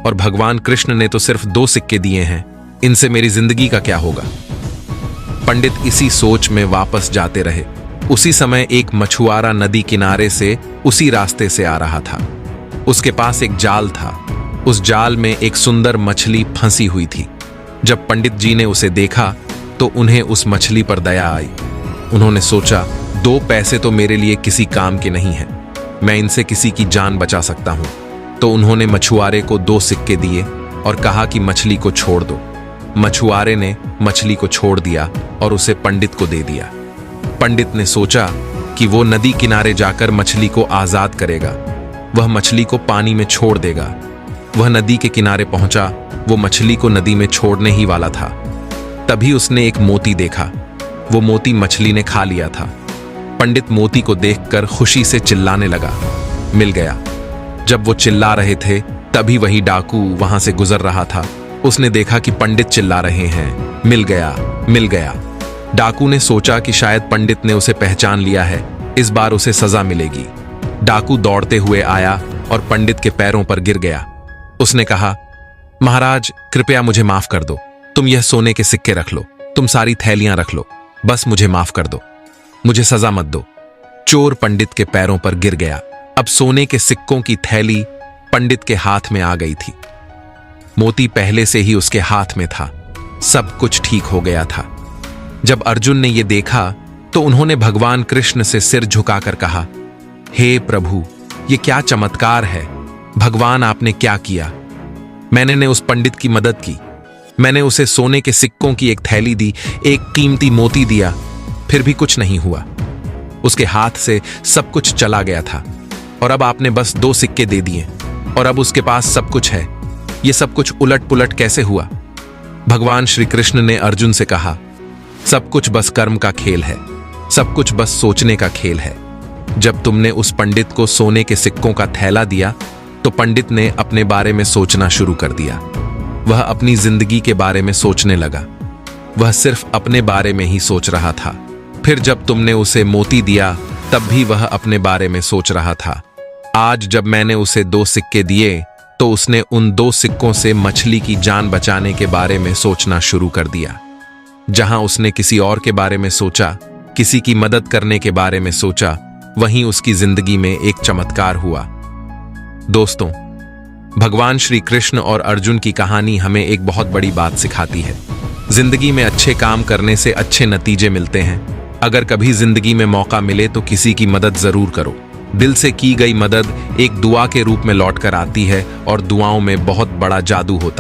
Speaker 1: और भगवान कृष्ण ने तो सिर्फ 2 सिक्के दिए हैं। इनसे मेरी जिंदगी का क्या होगा? पंडित इसी सोच में वापस जाते रहे। उसी समय एक मछुआरा नदी किनारे से उसी रास्ते से आ रहा था। उसके पास एक जाल था। उस जाल में एक सुंदर मछली फंसी हुई थी। जब पंडित जी ने उसे देखा तो उन्हें उस मछली पर दया आई। उन्होंने सोचा, 2 पैसे तो मेरे लिए किसी काम के नहीं हैं, मैं इनसे किसी की जान बचा सकता हूं। तो उन्होंने मछुआरे को 2 सिक्के दिए और कहा कि मछली को छोड़ दो। मछुआरे ने मछली को छोड़ दिया और उसे पंडित को दे दिया। पंडित ने सोचा कि वो नदी किनारे जाकर मछली को आजाद करेगा, वह मछली को पानी में छोड़ देगा। वह नदी के किनारे पहुंचा। वो मछली को नदी में छोड़ने ही वाला था। तभी उसने एक मोती देखा। वो मोती मछली ने खा लिया था। पंडित मोती को देखकर खुशी से चिल्लाने लगा, मिल गया। जब वो चिल्ला रहे थे तभी वही डाकू वहां से गुजर रहा था। उसने देखा कि पंडित चिल्ला रहे हैं, मिल गया, मिल गया। डाकू ने सोचा कि शायद पंडित ने उसे पहचान लिया है, इस बार उसे सजा मिलेगी। डाकू दौड़ते हुए आया और पंडित के पैरों पर गिर गया। उसने कहा, महाराज कृपया मुझे माफ कर दो। तुम यह सोने के सिक्के रख लो, तुम सारी थैलियां रख लो, बस मुझे माफ कर दो, मुझे सजा मत दो। चोर पंडित के पैरों पर गिर गया। अब सोने के सिक्कों की थैली पंडित के हाथ में आ गई थी। मोती पहले से ही उसके हाथ में था। सब कुछ ठीक हो गया था। जब अर्जुन ने यह देखा तो उन्होंने भगवान कृष्ण से सिर झुकाकर कहा, हे प्रभु, ये क्या चमत्कार है। भगवान आपने क्या किया। मैंने उस पंडित की मदद की। मैंने उसे सोने के सिक्कों की एक थैली दी, एक कीमती मोती दिया, फिर भी कुछ नहीं हुआ। उसके हाथ से सब कुछ चला गया था और अब आपने बस 2 सिक्के दे दिए और अब उसके पास सब कुछ है। ये सब कुछ उलट पुलट कैसे हुआ? भगवान श्री कृष्ण ने अर्जुन से कहा, सब कुछ बस कर्म का खेल है, सब कुछ बस सोचने का खेल है। जब तुमने उस पंडित को सोने के सिक्कों का थैला दिया तो पंडित ने अपने बारे में सोचना शुरू कर दिया। वह अपनी जिंदगी के बारे में सोचने लगा। वह सिर्फ अपने बारे में ही सोच रहा था। फिर जब तुमने उसे मोती दिया तब भी वह अपने बारे में सोच रहा था। आज जब मैंने उसे 2 सिक्के दिए तो उसने उन 2 सिक्कों से मछली की जान बचाने के बारे में सोचना शुरू कर दिया। जहां उसने किसी और के बारे में सोचा, किसी की मदद करने के बारे में सोचा, वहीं उसकी जिंदगी में एक चमत्कार हुआ। दोस्तों, भगवान श्री कृष्ण और अर्जुन की कहानी हमें एक बहुत बड़ी बात सिखाती है। जिंदगी में अच्छे काम करने से अच्छे नतीजे मिलते हैं। अगर कभी जिंदगी में मौका मिले तो किसी की मदद जरूर करो। दिल से की गई मदद एक दुआ के रूप में लौट कर आती है और दुआओं में बहुत बड़ा जादू होता है।